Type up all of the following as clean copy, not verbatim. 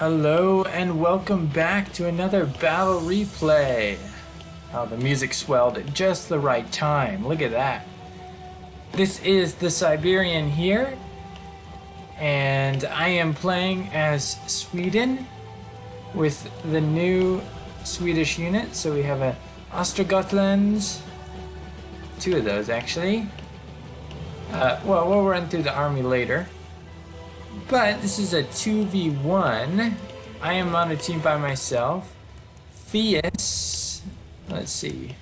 Hello and welcome back to another battle replay. Oh, the music swelled at just the right time. Look at that. This is the Siberian here, and I am playing as Sweden with the new Swedish unit. So we have a Östergötlands, two of those actually. Well, we'll run through the army later. But this is a 2v1. I am on a team by myself. Theis, let's see.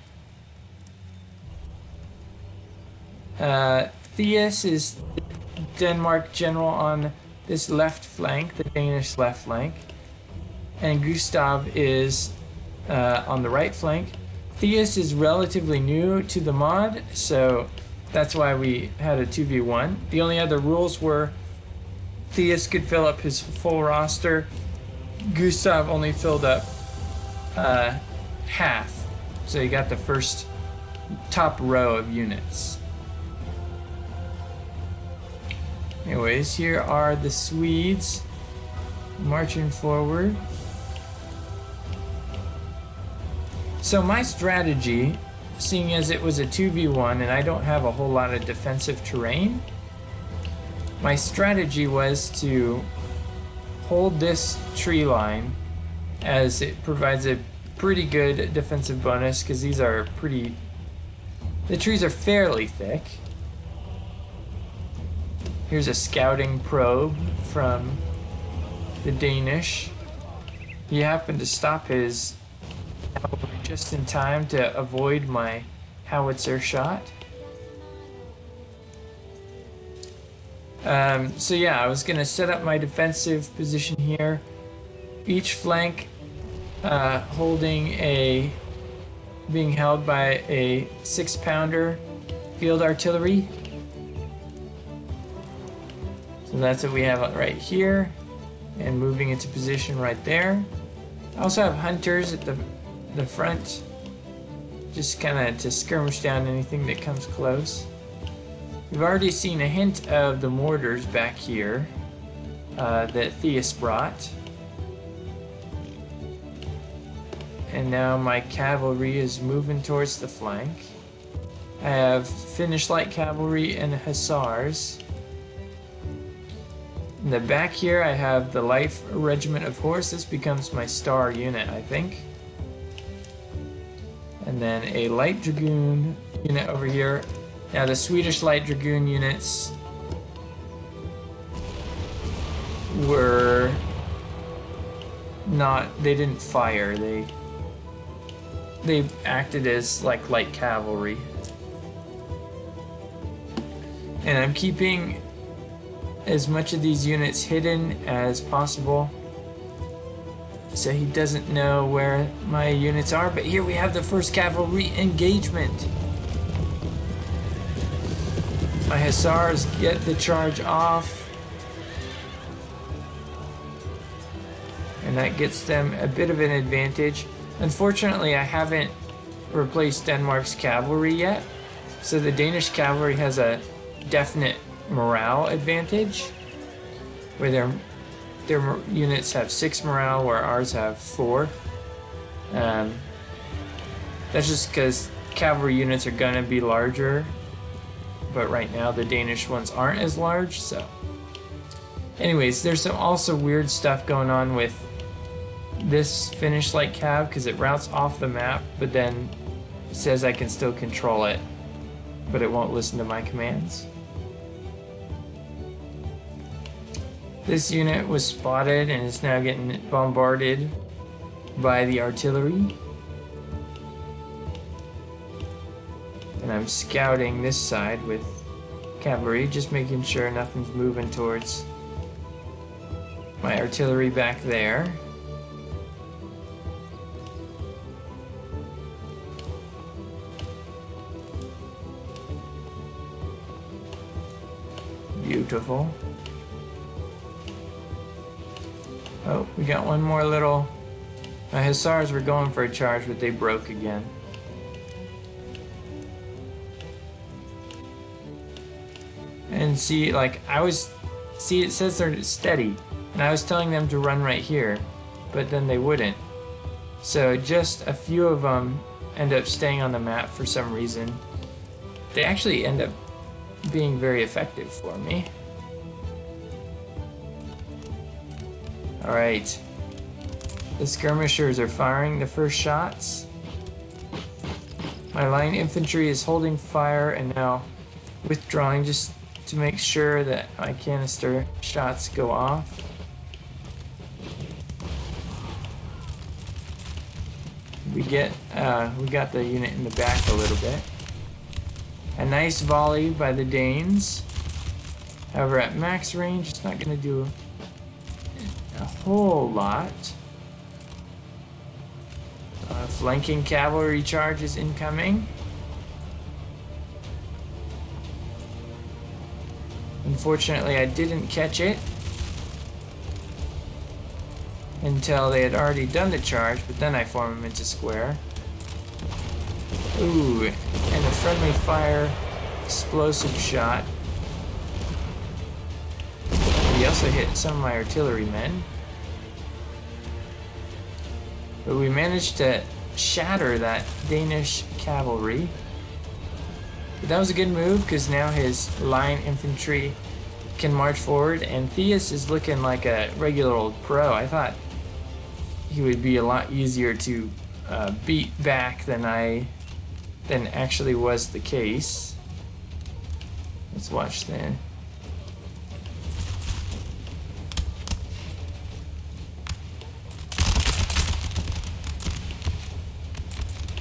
Theis is Denmark general on this left flank, the Danish left flank. And Gustav is on the right flank. Theis is relatively new to the mod, so that's why we had a 2v1. The only other rules were Theis could fill up his full roster. Gustav only filled up half. So he got the first top row of units. Anyways, here are the Swedes marching forward. So my strategy, seeing as it was a 2v1 and I don't have a whole lot of defensive terrain, my strategy was to hold this tree line, as it provides a pretty good defensive bonus because these are the trees are fairly thick. Here's a scouting probe from the Danish. He happened to stop his cavalry just in time to avoid my howitzer shot. So yeah, I was gonna set up my defensive position here. Each flank being held by a 6-pounder field artillery. So that's what we have right here, and moving into position right there. I also have hunters at the front, just kind of to skirmish down anything that comes close. We've already seen a hint of the mortars back here that Theis brought. And now my cavalry is moving towards the flank. I have Finnish light cavalry and hussars. In the back here I have the light regiment of horse. This becomes my star unit, I think. And then a light dragoon unit over here. Now the Swedish light dragoon units were they didn't fire, they acted as like light cavalry. And I'm keeping as much of these units hidden as possible so he doesn't know where my units are. But here we have the first cavalry engagement. My hussars get the charge off, and that gets them a bit of an advantage. Unfortunately, I haven't replaced Denmark's cavalry yet, so the Danish cavalry has a definite morale advantage, where their units have 6 morale, where ours have 4. That's just because cavalry units are gonna be larger. But right now the Danish ones aren't as large, so. Anyways, there's some also weird stuff going on with this Finnish light cav because it routes off the map, but then it says I can still control it, but it won't listen to my commands. This unit was spotted and is now getting bombarded by the artillery. And I'm scouting this side with cavalry, just making sure nothing's moving towards my artillery back there. Beautiful. Oh, we got one more little. My hussars were going for a charge, but they broke again. And see, like, it says they're steady. And I was telling them to run right here, but then they wouldn't. So just a few of them end up staying on the map for some reason. They actually end up being very effective for me. Alright. The skirmishers are firing the first shots. My line infantry is holding fire and now withdrawing just to make sure that my canister shots go off. We got the unit in the back a little bit. A nice volley by the Danes. However, at max range, it's not going to do a whole lot. Flanking cavalry charge is incoming. Unfortunately, I didn't catch it until they had already done the charge, but then I form them into square. Ooh, and a friendly fire explosive shot. He also hit some of my artillerymen. But we managed to shatter that Danish cavalry. But that was a good move because now his line infantry can march forward, and Theis is looking like a regular old pro. I thought he would be a lot easier to beat back than actually was the case. Let's watch then.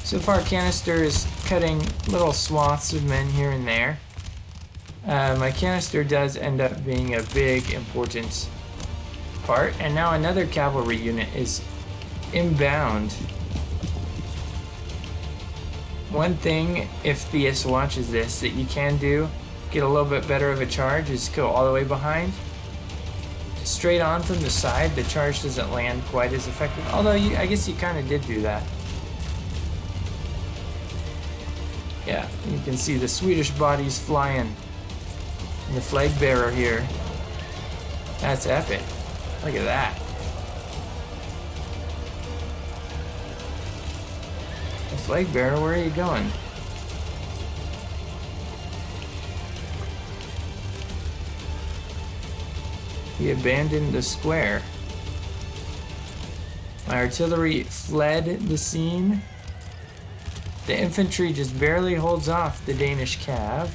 So far, canister is cutting little swaths of men here and there. My canister does end up being a big, important part. And now another cavalry unit is inbound. One thing, if Theis watches this, that you can do, get a little bit better of a charge, is go all the way behind. Straight on from the side, the charge doesn't land quite as effective. Although, I guess you kind of did do that. Yeah, you can see the Swedish bodies flying. And the flag bearer here. That's epic. Look at that. The flag bearer, where are you going? He abandoned the square. My artillery fled the scene. The infantry just barely holds off the Danish cav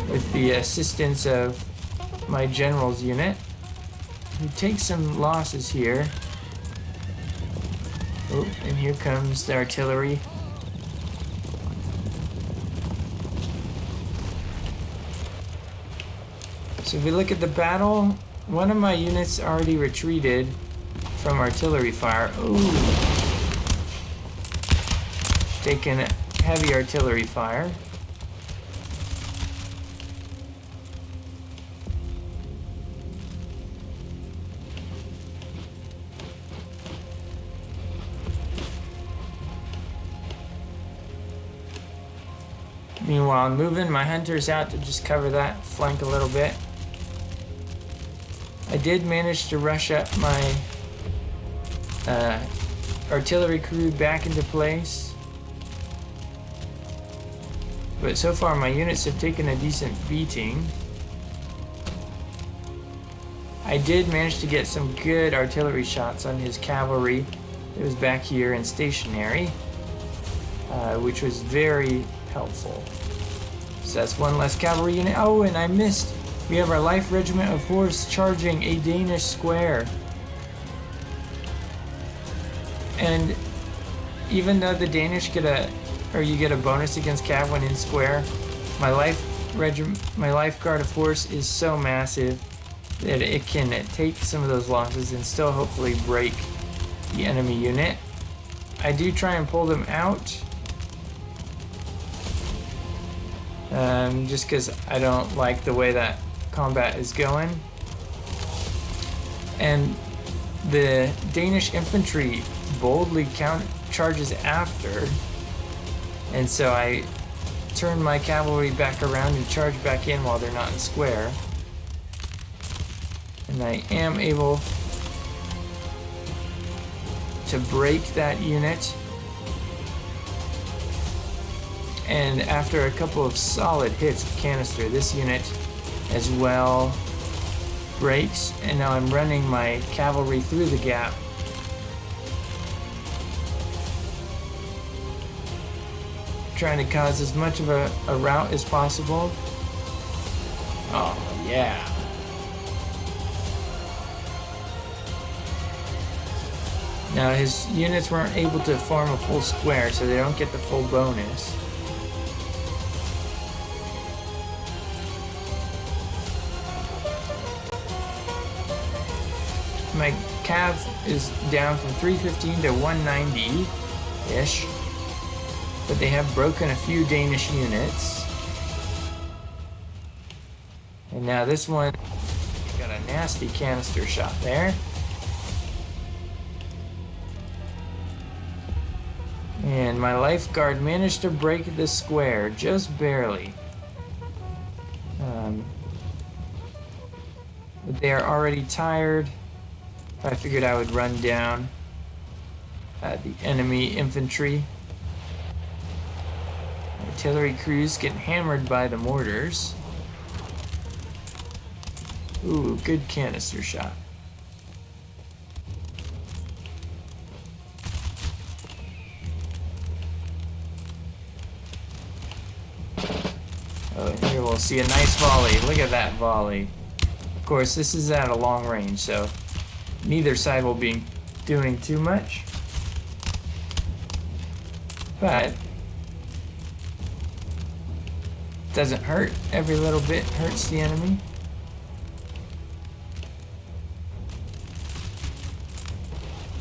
with the assistance of my general's unit, who takes some losses here. Oh, and here comes the artillery. So if we look at the battle, one of my units already retreated from artillery fire. Ooh. Taking heavy artillery fire. Meanwhile, I'm moving my hunters out to just cover that flank a little bit. I did manage to rush up my artillery crew back into place. But so far my units have taken a decent beating. I did manage to get some good artillery shots on his cavalry. It was back here and stationary, which was very helpful. So that's one less cavalry unit. Oh, and I missed. We have our life regiment of horse charging a Danish square. And even though the Danish get you get a bonus against cav when in square, my life guard of horse is so massive that it can take some of those losses and still hopefully break the enemy unit. I do try and pull them out, just because I don't like the way that combat is going. And the Danish infantry boldly charges after, and so I turn my cavalry back around and charge back in while they're not in square. And And I am able to break that unit. And after a couple of solid hits of canister, this unit as well breaks. And now I'm running my cavalry through the gap. Trying to cause as much of a rout as possible. Oh, yeah. Now his units weren't able to form a full square, so they don't get the full bonus. My cav is down from 315 to 190-ish. But they have broken a few Danish units. And now this one got a nasty canister shot there. And my lifeguard managed to break the square, just barely. But they are already tired. I figured I would run down the enemy infantry. Artillery crews getting hammered by the mortars. Ooh, good canister shot. Oh, and here we'll see a nice volley. Look at that volley. Of course, this is at a long range, so neither side will be doing too much. But doesn't hurt. Every little bit hurts the enemy.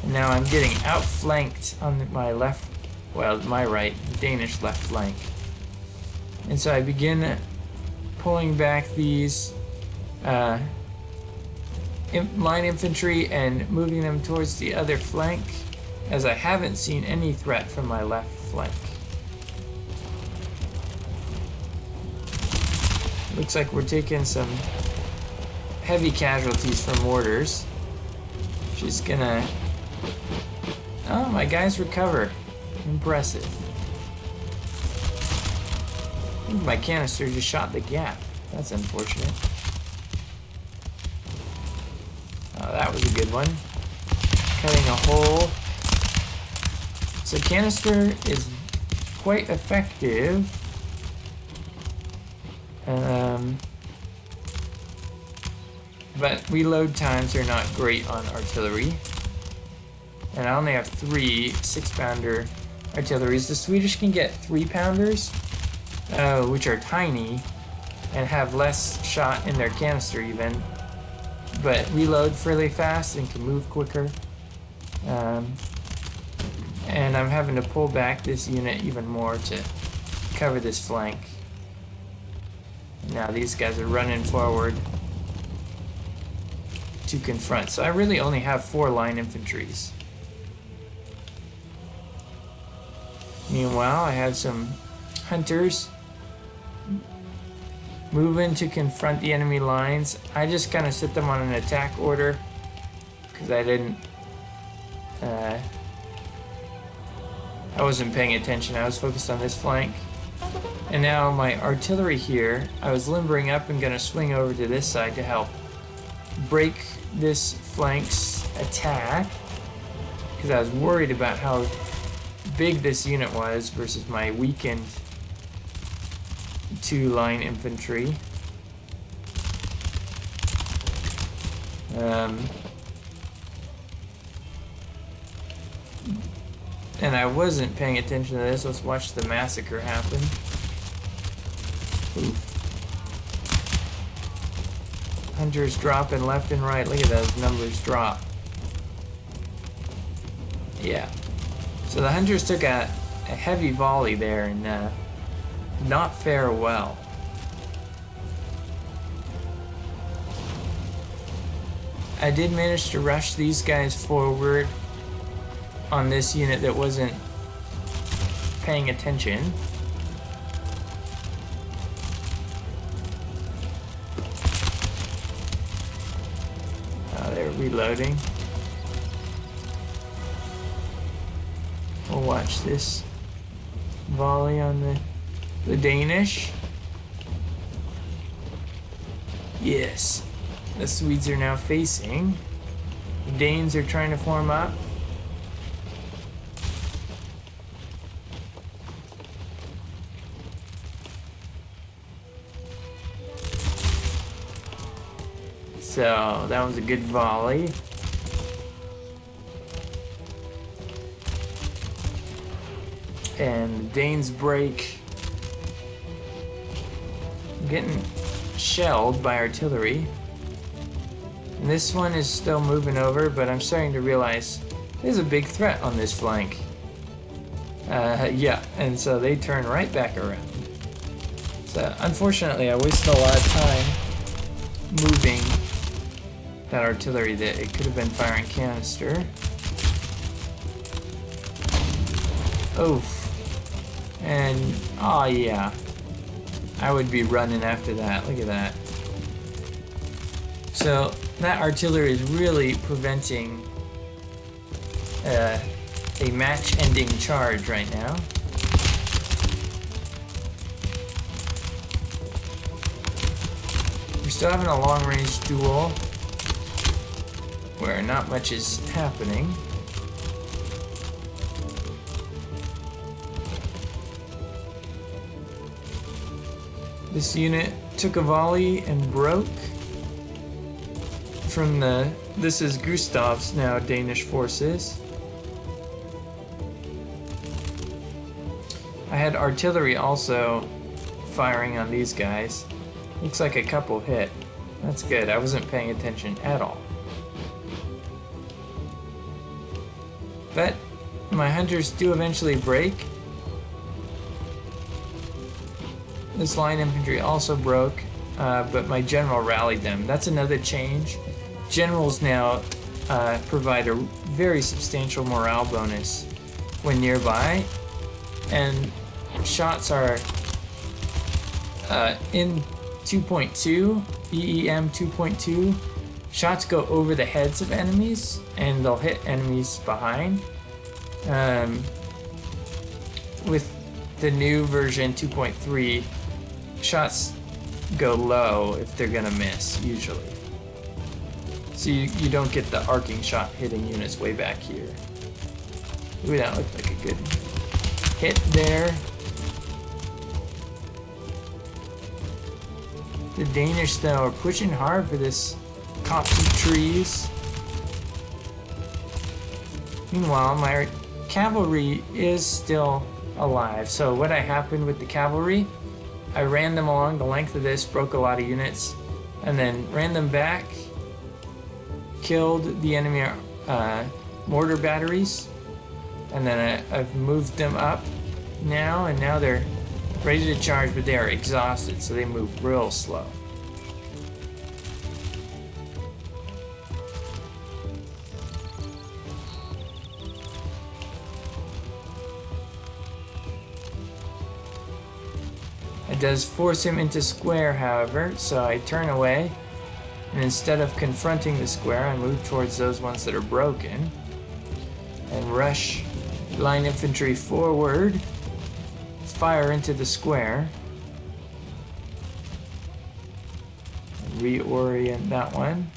And now I'm getting outflanked on my left, well, my right, Danish left flank. And so I begin pulling back these line infantry and moving them towards the other flank, as I haven't seen any threat from my left flank. Looks like we're taking some heavy casualties from mortars. She's gonna... Oh, my guys recover. Impressive. Ooh, my canister just shot the gap. That's unfortunate. Oh, that was a good one. Cutting a hole. So canister is quite effective. But reload times are not great on artillery. And I only have 3 6-pounder artilleries. The Swedish can get 3-pounders, which are tiny and have less shot in their canister even, but reload fairly fast and can move quicker. And I'm having to pull back this unit even more to cover this flank. Now these guys are running forward to confront. So I really only have 4 line infantries. Meanwhile, I have some hunters moving to confront the enemy lines. I just kind of set them on an attack order because I wasn't paying attention. I was focused on this flank. And now my artillery here, I was limbering up and gonna swing over to this side to help break this flank's attack, because I was worried about how big this unit was versus my weakened 2-line infantry. And I wasn't paying attention to this. Let's watch the massacre happen. Oof. Hunters dropping left and right. Look at those numbers drop. Yeah. So the hunters took a heavy volley there and not fare well. I did manage to rush these guys forward on this unit that wasn't paying attention. reloading. We'll watch this volley on the Danish. Yes, the Swedes are now facing. The Danes are trying to form up. So that was a good volley. And the Danes break. Getting shelled by artillery. And this one is still moving over, but I'm starting to realize there's a big threat on this flank. Yeah, and so they turn right back around. So unfortunately, I wasted a lot of time moving that artillery that it could have been firing canister. Oof. And, oh yeah. I would be running after that. Look at that. So that artillery is really preventing a match-ending charge right now. We're still having a long-range duel where not much is happening. This unit took a volley and broke from this is Gustav's now Danish forces. I had artillery also firing on these guys. Looks like a couple hit. That's good. I wasn't paying attention at all. But my hunters do eventually break. This line infantry also broke, but my general rallied them. That's another change. Generals now provide a very substantial morale bonus when nearby, and shots are in 2.2, EEM 2.2. Shots go over the heads of enemies, and they'll hit enemies behind. With the new version 2.3, shots go low if they're gonna miss, usually. So you don't get the arcing shot hitting units way back here. Ooh, that looked like a good hit there. The Danish, though, are pushing hard for this copse of trees. Meanwhile, my cavalry is still alive. So what happened with the cavalry, I ran them along the length of this, broke a lot of units, and then ran them back, killed the enemy mortar batteries, and then I've moved them up now, and now they're ready to charge, but they are exhausted, so they move real slow. It does force him into square, however, so I turn away, and instead of confronting the square, I move towards those ones that are broken, and rush line infantry forward, fire into the square, and reorient that one.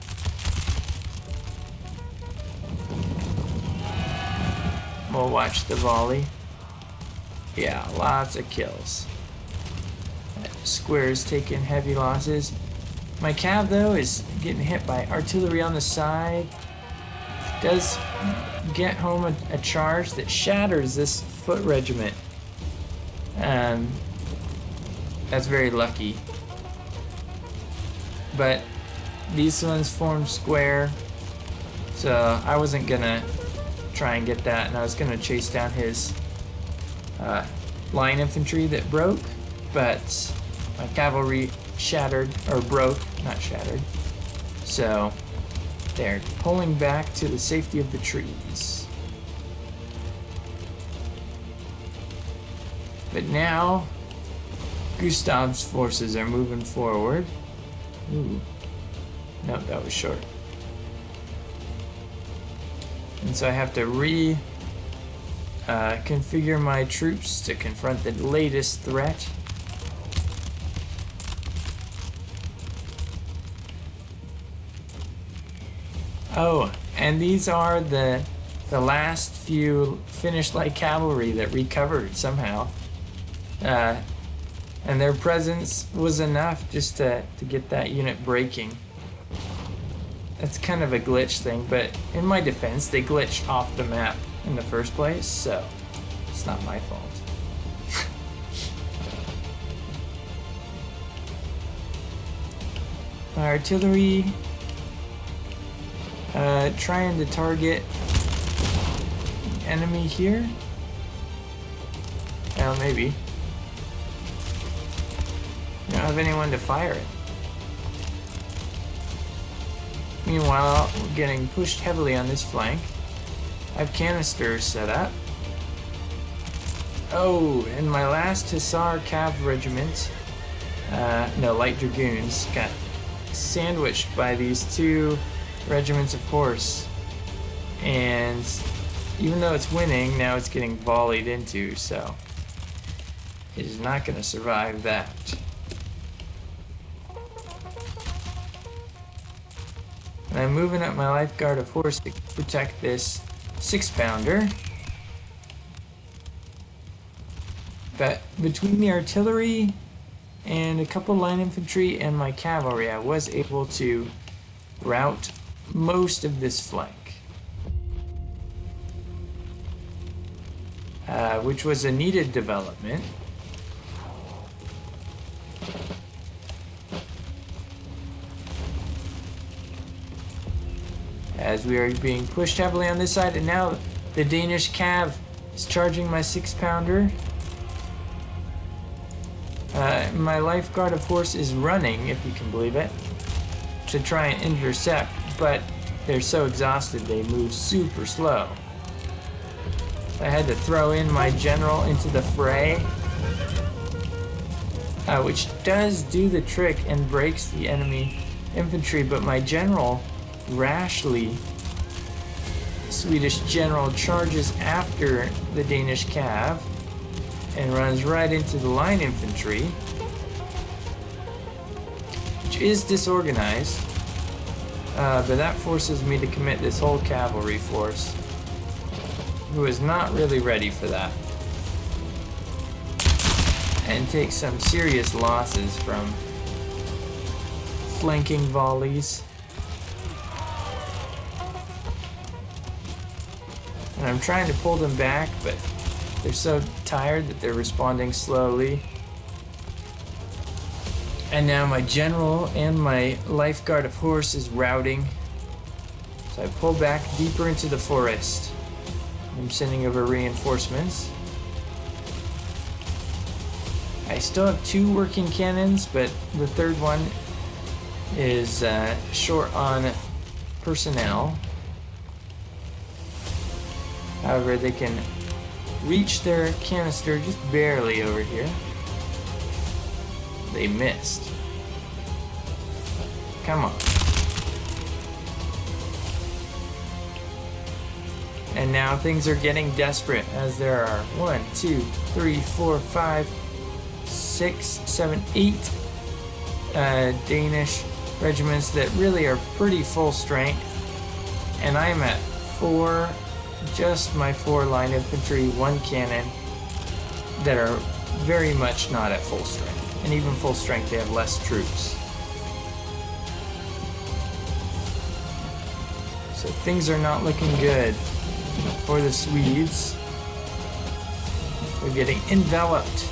We'll watch the volley. Yeah, lots of kills. Square's taking heavy losses. My cav, though, is getting hit by artillery on the side. Does get home a charge that shatters this foot regiment. That's very lucky. But these ones form square, so I wasn't gonna try and get that, and I was gonna chase down his line infantry that broke, but my cavalry shattered, or broke, not shattered. So they're pulling back to the safety of the trees. But now Gustav's forces are moving forward. Ooh. Nope, that was short. And so I have to configure my troops to confront the latest threat. Oh, and these are the last few Finnish light cavalry that recovered somehow. And their presence was enough just to get that unit breaking. That's kind of a glitch thing, but in my defense, they glitched off the map in the first place, so it's not my fault. Artillery, trying to target enemy here. Well, maybe. I don't have anyone to fire it. Meanwhile, we're getting pushed heavily on this flank. I have canisters set up. Oh, and my last Hussar Cav regiment, no, Light Dragoons, got sandwiched by these two regiments of horse. And even though it's winning, now it's getting volleyed into, so it is not going to survive that. And I'm moving up my life guard of horse to protect this 6-pounder. But between the artillery and a couple line infantry and my cavalry, I was able to rout most of this flank. Which was a needed development. As we are being pushed heavily on this side, and now the Danish cav is charging my 6-pounder. My life guard of horse is running, if you can believe it, to try and intercept, but they're so exhausted they move super slow. I had to throw in my general into the fray, which does do the trick and breaks the enemy infantry, but my general rashly, Swedish general, charges after the Danish cav and runs right into the line infantry, which is disorganized, but that forces me to commit this whole cavalry force, who is not really ready for that, and take some serious losses from flanking volleys. And I'm trying to pull them back, but they're so tired that they're responding slowly. And now my general and my life guard of horse is routing. So I pull back deeper into the forest. I'm sending over reinforcements. I still have 2 working cannons, but the third one is short on personnel. However, they can reach their canister just barely over here. They missed. Come on. And now things are getting desperate, as there are 1, 2, 3, 4, 5, 6, 7, 8 Danish regiments that really are pretty full strength. And I'm at 4, just my 4 line infantry, 1 cannon, that are very much not at full strength. And even full strength, they have less troops. So things are not looking good for the Swedes. They're getting enveloped.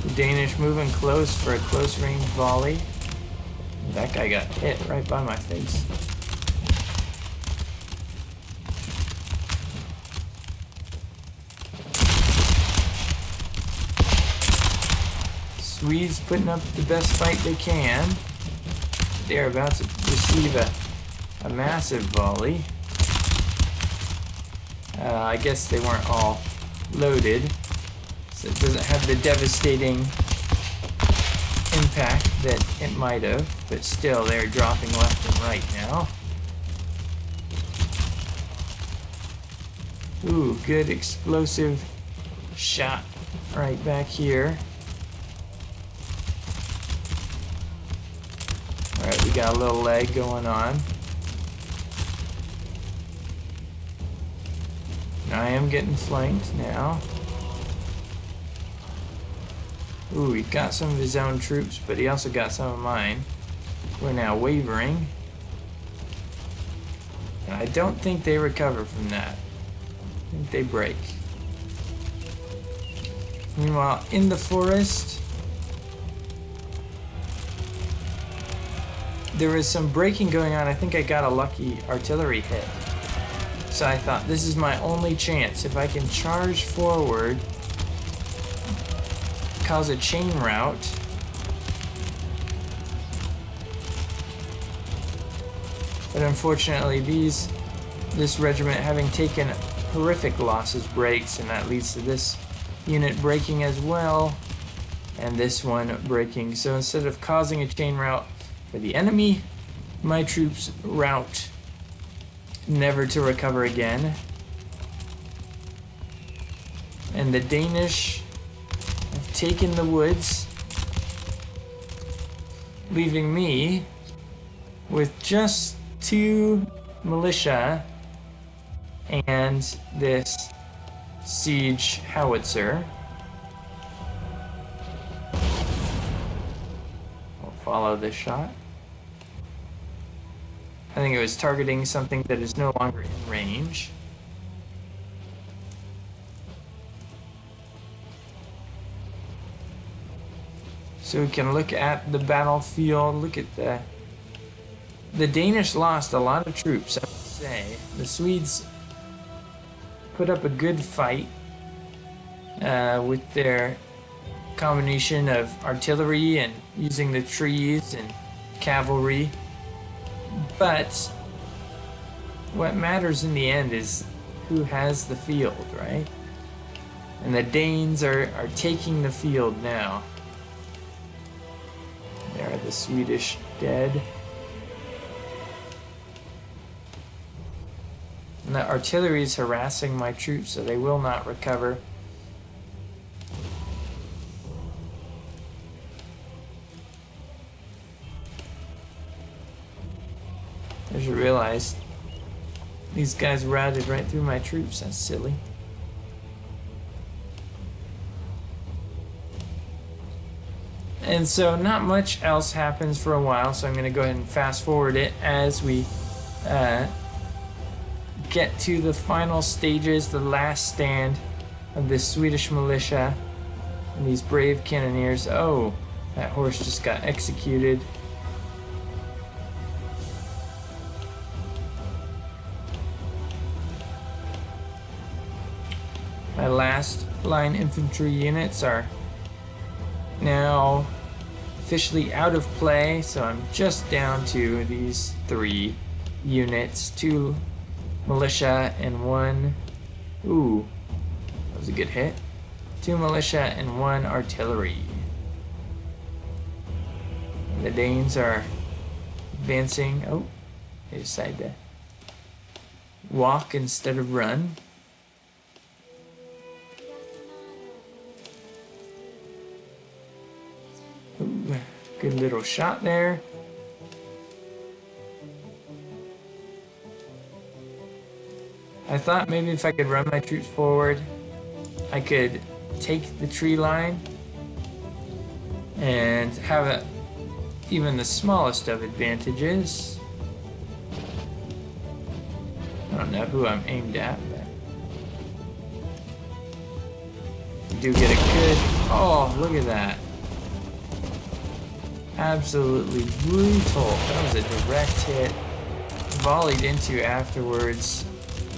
The Danish moving close for a close range volley. That guy got hit right by my face. Swedes putting up the best fight they can. They're about to receive a massive volley. I guess they weren't all loaded, so it doesn't have the devastating impact that it might have, but still they're dropping left and right now. Ooh, good explosive shot right back here. Alright, we got a little leg going on. I am getting flanked now. Ooh, he got some of his own troops, but he also got some of mine. We're now wavering. And I don't think they recover from that. I think they break. Meanwhile, in the forest, there was some breaking going on. I think I got a lucky artillery hit. So I thought, this is my only chance. If I can charge forward, cause a chain route, but unfortunately this regiment, having taken horrific losses, breaks, and that leads to this unit breaking as well, and this one breaking. So instead of causing a chain route for the enemy, my troops route never to recover again. And the Danish have taken the woods, leaving me with just 2 militia and this siege howitzer. We'll follow this shot. I think it was targeting something that is no longer in range. So we can look at the battlefield, look at the Danish lost a lot of troops, I would say. The Swedes put up a good fight with their combination of artillery and using the trees and cavalry. But what matters in the end is who has the field, right? And the Danes are taking the field now. There are the Swedish dead. And the artillery is harassing my troops, so they will not recover. I just realized these guys routed right through my troops. That's silly. And so not much else happens for a while, so I'm going to go ahead and fast forward it as we get to the final stages, the last stand of this Swedish militia and these brave cannoneers. Oh, that horse just got executed. My last line infantry units are now officially out of play, so I'm just down to these 3 units, 2 militia and 1, ooh, that was a good hit, 2 militia and 1 artillery. And the Danes are advancing. Oh, they decide to walk instead of run. Ooh, good little shot there. I thought maybe if I could run my troops forward, I could take the tree line and have even the smallest of advantages. I don't know who I'm aimed at, but I do get a good, oh, look at that. Absolutely brutal. That was a direct hit. Volleyed into afterwards.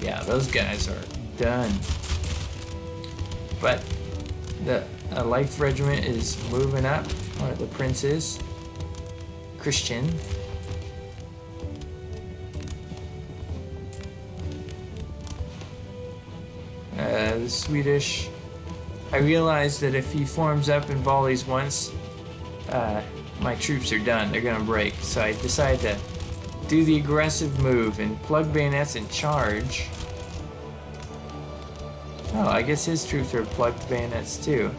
Yeah, those guys are done. But the Life Regiment is moving up, or the princes. Christian. The Swedish. I realized that if he forms up and volleys once, my troops are done. They're gonna break. So I decide to do the aggressive move and plug bayonets and charge. Oh, I guess his troops are plugged bayonets too.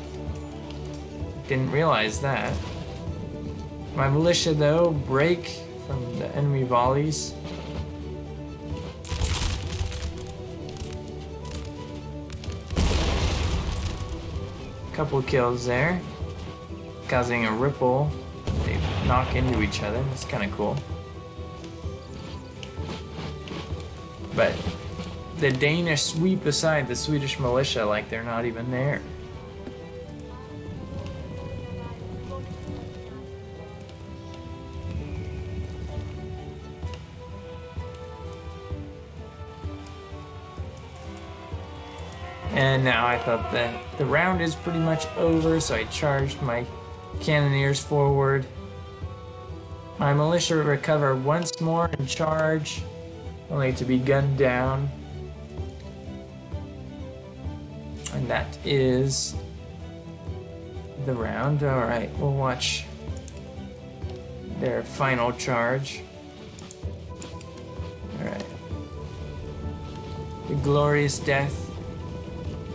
Didn't realize that. My militia, though, break from the enemy volleys. Couple kills there, causing a ripple. They knock into each other. That's kind of cool. But the Danish sweep aside the Swedish militia like they're not even there. And now I thought that the round is pretty much over, so I charged my cannoneers forward. My militia recover once more and charge, only to be gunned down. And that is the round. Alright, we'll watch their final charge. Alright. The glorious death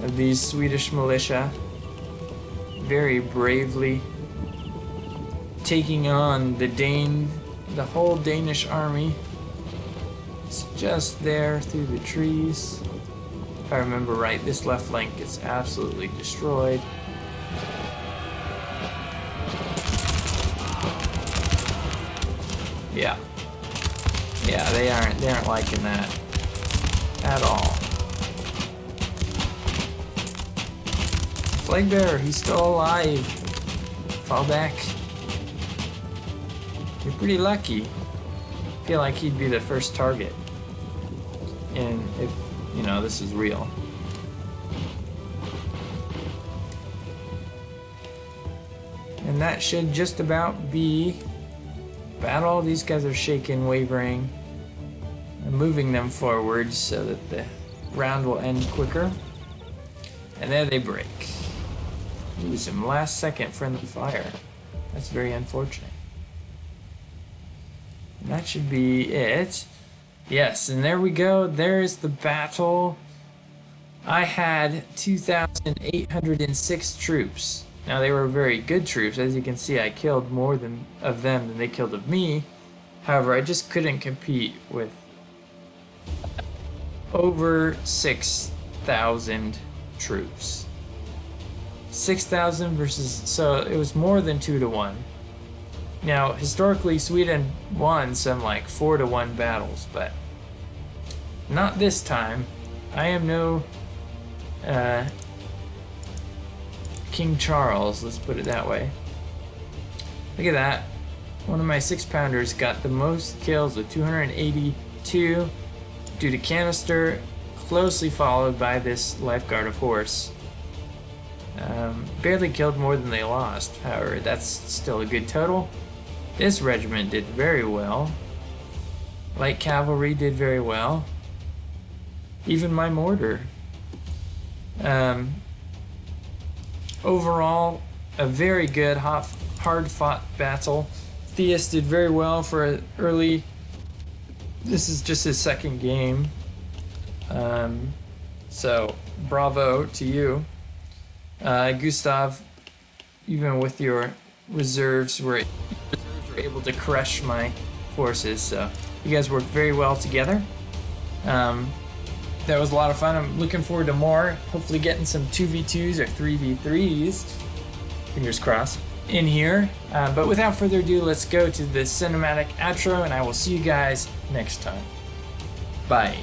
of these Swedish militia, very bravely taking on the whole Danish army. It's just there through the trees. If I remember right, this left flank gets absolutely destroyed. Yeah, they aren't liking that at all. Flag bearer, he's still alive. Fall back. You're pretty lucky. I feel like he'd be the first target. And if, you know, this is real. And that should just about be battle. These guys are shaking, wavering. I'm moving them forward so that the round will end quicker. And there they break. Ooh, some last second friendly fire. That's very unfortunate. And that should be it. Yes, and there we go. There's the battle. I had 2,806 troops. Now they were very good troops. As you can see, I killed more of them than they killed of me. However, I just couldn't compete with over 6,000 troops. 6,000 versus, so it was more than 2 to 1. Now, historically, Sweden won some like 4 to 1 battles, but not this time. I am no King Charles, let's put it that way. Look at that. One of my 6-pounders got the most kills with 282 due to canister, closely followed by this lifeguard of horse. Barely killed more than they lost. However, that's still a good total. This regiment did very well. Light cavalry did very well. Even my mortar. Overall, a very good, hard-fought battle. Theis did very well for an early. This is just his second game. So, bravo to you. Gustav, even with your reserves, were able to crush my forces, so you guys worked very well together. That was a lot of fun. I'm looking forward to more, hopefully getting some 2v2s or 3v3s, fingers crossed, in here. But without further ado, let's go to the cinematic outro, and I will see you guys next time. Bye.